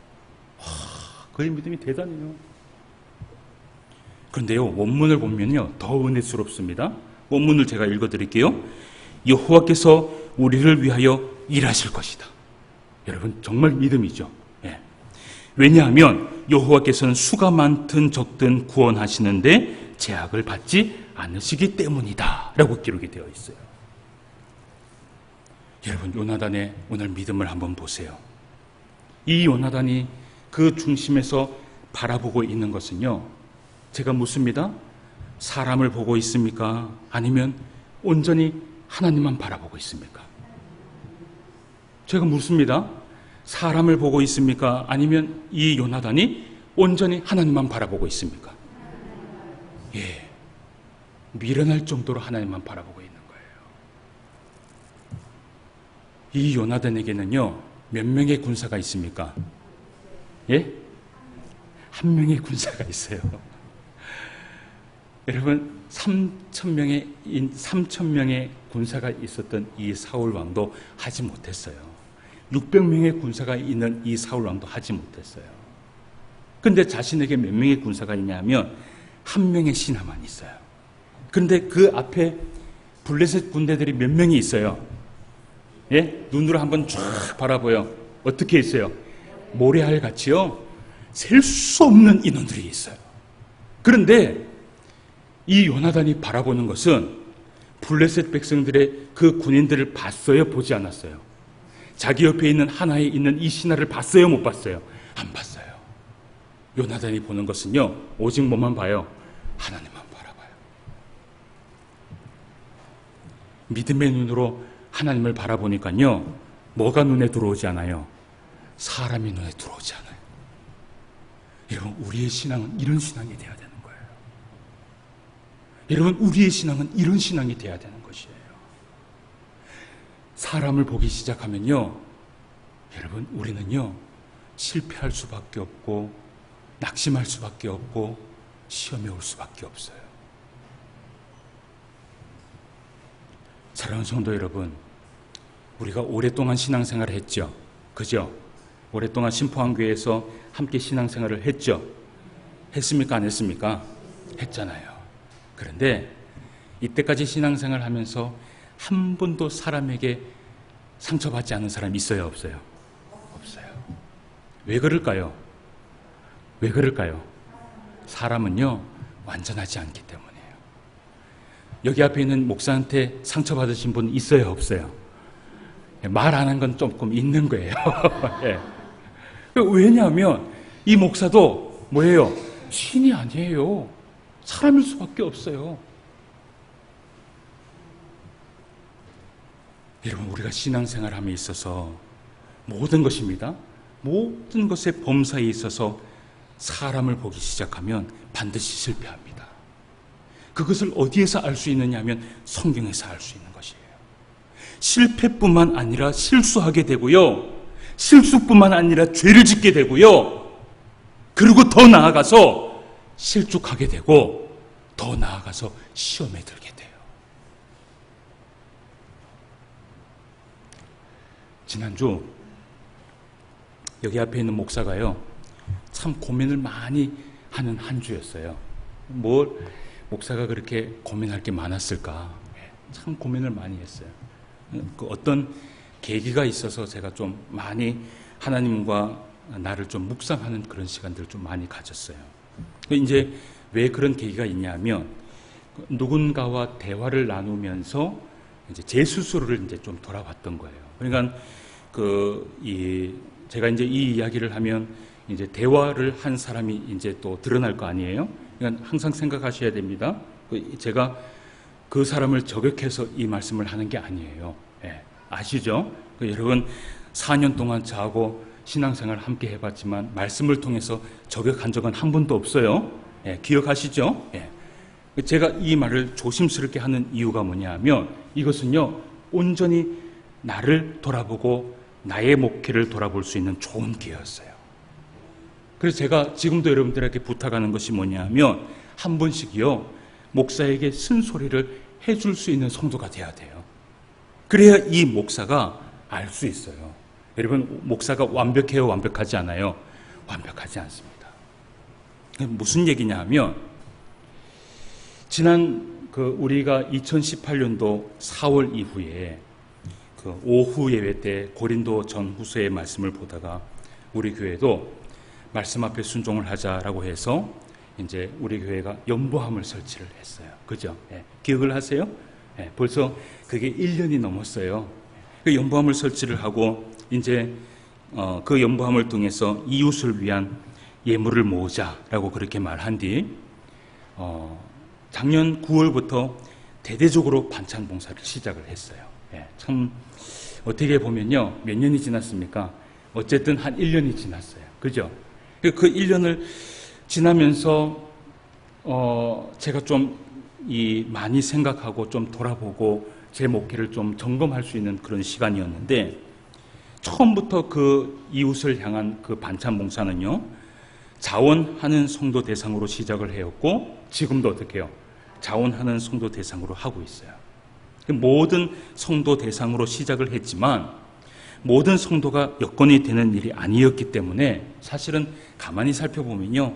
그의 믿음이 대단해요. 그런데요, 원문을 보면요 더 은혜스럽습니다. 원문을 제가 읽어드릴게요. 여호와께서 우리를 위하여 일하실 것이다. 여러분, 정말 믿음이죠. 왜냐하면 여호와께서는 수가 많든 적든 구원하시는데 제약을 받지 않으시기 때문이다 라고 기록이 되어 있어요. 여러분, 요나단의 오늘 믿음을 한번 보세요. 이 요나단이 그 중심에서 바라보고 있는 것은요, 제가 묻습니다. 사람을 보고 있습니까? 아니면 온전히 하나님만 바라보고 있습니까? 제가 묻습니다. 사람을 보고 있습니까? 아니면 이 요나단이 온전히 하나님만 바라보고 있습니까? 미련할 정도로 하나님만 바라보고 있는 거예요. 이 요나단에게는요, 몇 명의 군사가 있습니까? 한 명의 군사가 있어요. 여러분, 3,000명의 군사가 있었던 이 사울 왕도 하지 못했어요. 600명의 군사가 있는 이 사울 왕도 하지 못했어요. 근데 자신에게 몇 명의 군사가 있냐면 한 명의 신하만 있어요. 근데 그 앞에 블레셋 군대들이 몇 명이 있어요. 눈으로 한번 쫙 바라보여. 어떻게 있어요? 모래알 같이요. 셀 수 없는 인원들이 있어요. 그런데 이 요나단이 바라보는 것은 블레셋 백성들의 그 군인들을 봤어요? 보지 않았어요? 자기 옆에 있는 하나에 있는 이 신하를 봤어요? 못 봤어요? 안 봤어요. 요나단이 보는 것은요, 오직 뭐만 봐요? 하나님만 바라봐요. 믿음의 눈으로 하나님을 바라보니까요, 뭐가 눈에 들어오지 않아요? 사람이 눈에 들어오지 않아요. 여러분, 우리의 신앙은 이런 신앙이 돼야 되는 거예요. 여러분, 우리의 신앙은 이런 신앙이 돼야 되는 것이에요. 사람을 보기 시작하면요, 여러분, 우리는요, 실패할 수밖에 없고, 낙심할 수밖에 없고, 시험에 올 수밖에 없어요. 사랑하는 성도 여러분, 우리가 오랫동안 신앙생활을 했죠. 그죠? 오랫동안 신포한교회에서 함께 신앙생활을 했죠. 했습니까? 안 했습니까? 했잖아요. 그런데 이때까지 신앙생활을 하면서 한 번도 사람에게 상처받지 않은 사람이 있어요? 없어요? 없어요. 왜 그럴까요? 왜 그럴까요? 사람은요, 완전하지 않기 때문이에요. 여기 앞에 있는 목사한테 상처받으신 분 있어요? 없어요? 말 안 한 건 조금 있는 거예요. 네. 왜냐하면 이 목사도 뭐예요? 신이 아니에요. 사람일 수밖에 없어요. 여러분, 우리가 신앙생활함에 있어서 모든 것입니다. 모든 것의 범사에 있어서 사람을 보기 시작하면 반드시 실패합니다. 그것을 어디에서 알 수 있느냐 하면 성경에서 알 수 있는 것이에요. 실패뿐만 아니라 실수하게 되고요, 실수뿐만 아니라 죄를 짓게 되고요, 그리고 더 나아가서 실족하게 되고, 더 나아가서 시험에 들게 돼요. 지난주 여기 앞에 있는 목사가요, 참 고민을 많이 하는 한 주였어요. 뭘 목사가 그렇게 고민할 게 많았을까? 참 고민을 많이 했어요. 그 어떤 계기가 있어서 제가 좀 많이 하나님과 나를 좀 묵상하는 그런 시간들을 좀 많이 가졌어요. 이제 왜 그런 계기가 있냐면, 누군가와 대화를 나누면서 이제 제 스스로를 이제 좀 돌아봤던 거예요. 그러니까 제가 이제 이 이야기를 하면 이제 대화를 한 사람이 이제 또 드러날 거 아니에요? 그러니까 항상 생각하셔야 됩니다. 제가 그 사람을 저격해서 이 말씀을 하는 게 아니에요. 예, 아시죠? 여러분, 4년 동안 저하고 신앙생활 함께 해봤지만 말씀을 통해서 저격한 적은 한 번도 없어요. 예, 기억하시죠? 예. 제가 이 말을 조심스럽게 하는 이유가 뭐냐면, 이것은요, 온전히 나를 돌아보고 나의 목회를 돌아볼 수 있는 좋은 기회였어요. 그래서 제가 지금도 여러분들에게 부탁하는 것이 뭐냐면, 한 번씩이요, 목사에게 쓴소리를 해줄 수 있는 성도가 돼야 돼요. 그래야 이 목사가 알 수 있어요. 여러분, 목사가 완벽해요? 완벽하지 않아요? 완벽하지 않습니다. 무슨 얘기냐 하면, 지난 우리가 2018년도 4월 이후에 오후 예배 때 고린도 전후서의 말씀을 보다가 우리 교회도 말씀 앞에 순종을 하자라고 해서 이제 우리 교회가 연보함을 설치를 했어요. 그죠? 예, 기억을 하세요? 예, 벌써 그게 1년이 넘었어요. 그 연보함을 설치를 하고 이제 그 연보함을 통해서 이웃을 위한 예물을 모으자라고 그렇게 말한 뒤 작년 9월부터 대대적으로 반찬 봉사를 시작을 했어요. 예, 참 어떻게 보면요, 몇 년이 지났습니까? 어쨌든 한 1년이 지났어요. 그죠? 그 1년을 지나면서 제가 좀 많이 생각하고 좀 돌아보고 제 목회를 좀 점검할 수 있는 그런 시간이었는데, 처음부터 그 이웃을 향한 그 반찬 봉사는요, 자원하는 성도 대상으로 시작을 해왔고, 지금도 어떻게 해요? 자원하는 성도 대상으로 하고 있어요. 모든 성도 대상으로 시작을 했지만 모든 성도가 여건이 되는 일이 아니었기 때문에 사실은 가만히 살펴보면요,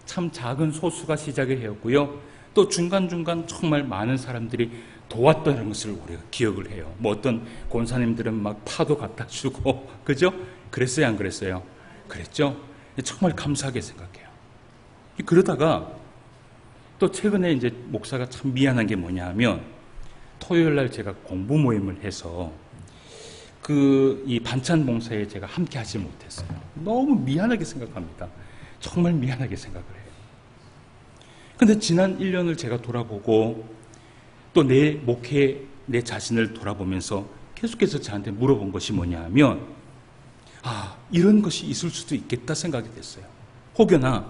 참 작은 소수가 시작을 해왔고요, 또 중간중간 정말 많은 사람들이 도왔다는 것을 우리가 기억을 해요. 뭐 어떤 권사님들은 막 파도 갖다 주고, 그죠? 그랬어요, 안 그랬어요? 그랬죠? 정말 감사하게 생각해요. 그러다가 또 최근에 이제 목사가 참 미안한 게 뭐냐 하면, 토요일 날 제가 공부 모임을 해서 이 반찬 봉사에 제가 함께 하지 못했어요. 너무 미안하게 생각합니다. 정말 미안하게 생각을 해요. 근데 지난 1년을 제가 돌아보고 또 내 목회, 내 자신을 돌아보면서 계속해서 저한테 물어본 것이 뭐냐 하면, 이런 것이 있을 수도 있겠다 생각이 됐어요. 혹여나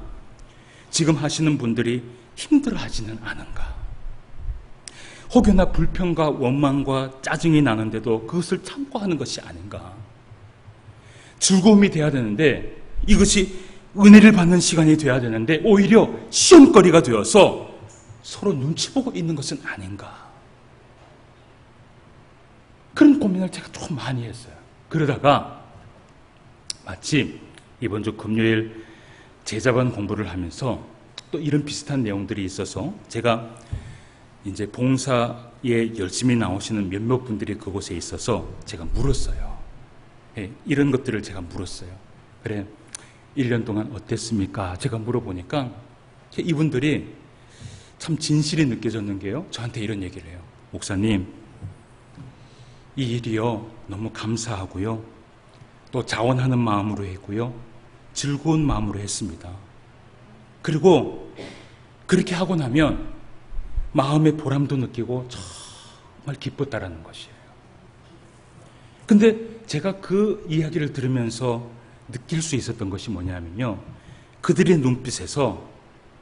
지금 하시는 분들이 힘들어하지는 않은가? 혹여나 불평과 원망과 짜증이 나는데도 그것을 참고 하는 것이 아닌가? 즐거움이 돼야 되는데, 이것이 은혜를 받는 시간이 돼야 되는데 오히려 시험거리가 되어서 서로 눈치 보고 있는 것은 아닌가? 그런 고민을 제가 좀 많이 했어요. 그러다가 마침 이번 주 금요일 제자반 공부를 하면서 또 이런 비슷한 내용들이 있어서 제가 이제 봉사에 열심히 나오시는 몇몇 분들이 그곳에 있어서 제가 물었어요. 이런 것들을 제가 물었어요. 그래, 1년 동안 어땠습니까? 제가 물어보니까 이분들이 참 진실이 느껴졌는 게요, 저한테 이런 얘기를 해요. 목사님, 이 일이요 너무 감사하고요, 또 자원하는 마음으로 했고요, 즐거운 마음으로 했습니다. 그리고 그렇게 하고 나면 마음의 보람도 느끼고 정말 기뻤다라는 것이에요. 근데 제가 그 이야기를 들으면서 느낄 수 있었던 것이 뭐냐면요, 그들의 눈빛에서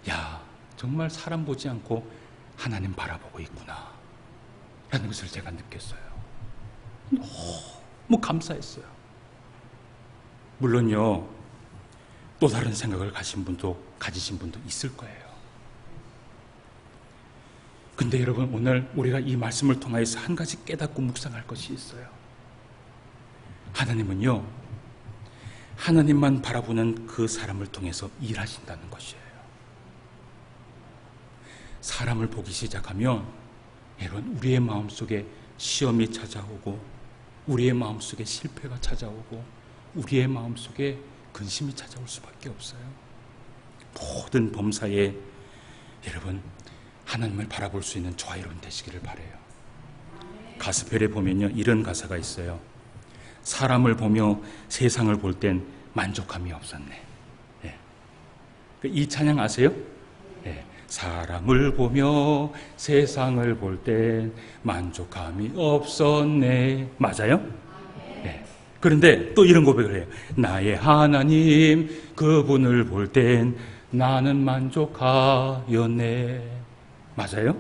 야, 정말 사람 보지 않고 하나님 바라보고 있구나 라는 것을 제가 느꼈어요. 너무 감사했어요. 물론요, 또 다른 생각을 가지신 분도 있을 거예요. 근데 여러분, 오늘 우리가 이 말씀을 통해서 한 가지 깨닫고 묵상할 것이 있어요. 하나님은요, 하나님만 바라보는 그 사람을 통해서 일하신다는 것이에요. 사람을 보기 시작하면 여러분, 우리의 마음속에 시험이 찾아오고, 우리의 마음속에 실패가 찾아오고, 우리의 마음속에 근심이 찾아올 수밖에 없어요. 모든 범사에 여러분, 하나님을 바라볼 수 있는 저와 여러분 되시기를 바라요. 가스펠에 보면요, 이런 가사가 있어요. 사람을 보며 세상을 볼 땐 만족함이 없었네. 이 찬양 아세요? 사람을 보며 세상을 볼 땐 만족함이 없었네. 맞아요? 그런데 또 이런 고백을 해요. 나의 하나님 그분을 볼 땐 나는 만족하였네. 맞아요?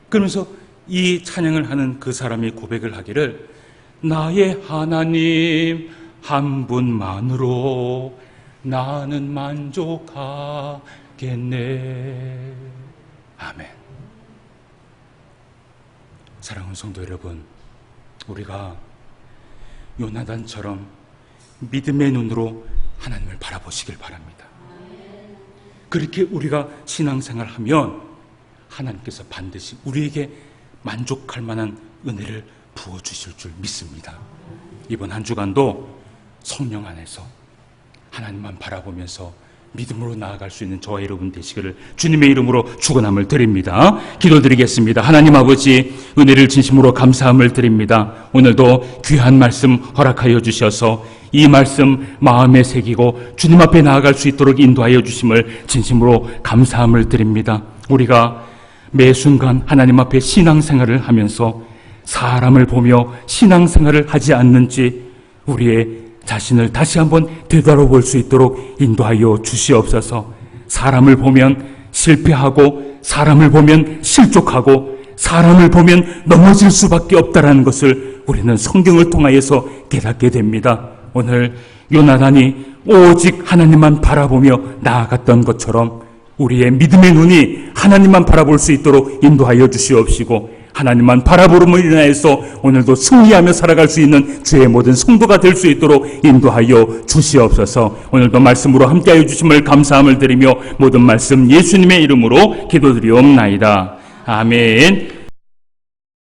그러면서 이 찬양을 하는 그 사람이 고백을 하기를, 나의 하나님 한 분만으로 나는 만족하겠네. 아멘. 사랑하는 성도 여러분, 우리가 요나단처럼 믿음의 눈으로 하나님을 바라보시길 바랍니다. 그렇게 우리가 신앙생활을 하면 하나님께서 반드시 우리에게 만족할 만한 은혜를 부어주실 줄 믿습니다. 이번 한 주간도 성령 안에서 하나님만 바라보면서 믿음으로 나아갈 수 있는 저와 여러분 되시기를 주님의 이름으로 축원함을 드립니다. 기도드리겠습니다. 하나님 아버지, 은혜를 진심으로 감사함을 드립니다. 오늘도 귀한 말씀 허락하여 주셔서 이 말씀 마음에 새기고 주님 앞에 나아갈 수 있도록 인도하여 주심을 진심으로 감사함을 드립니다. 우리가 매 순간 하나님 앞에 신앙생활을 하면서 사람을 보며 신앙생활을 하지 않는지 우리의 자신을 다시 한번 되돌아볼 수 있도록 인도하여 주시옵소서. 사람을 보면 실패하고, 사람을 보면 실족하고, 사람을 보면 넘어질 수밖에 없다는 것을 우리는 성경을 통하여서 깨닫게 됩니다. 오늘 요나단이 오직 하나님만 바라보며 나아갔던 것처럼 우리의 믿음의 눈이 하나님만 바라볼 수 있도록 인도하여 주시옵시고, 하나님만 바라보름으로 인하여서 오늘도 승리하며 살아갈 수 있는 주의 모든 성도가 될 수 있도록 인도하여 주시옵소서. 오늘도 말씀으로 함께하여 주심을 감사함을 드리며 모든 말씀 예수님의 이름으로 기도드리옵나이다. 아멘.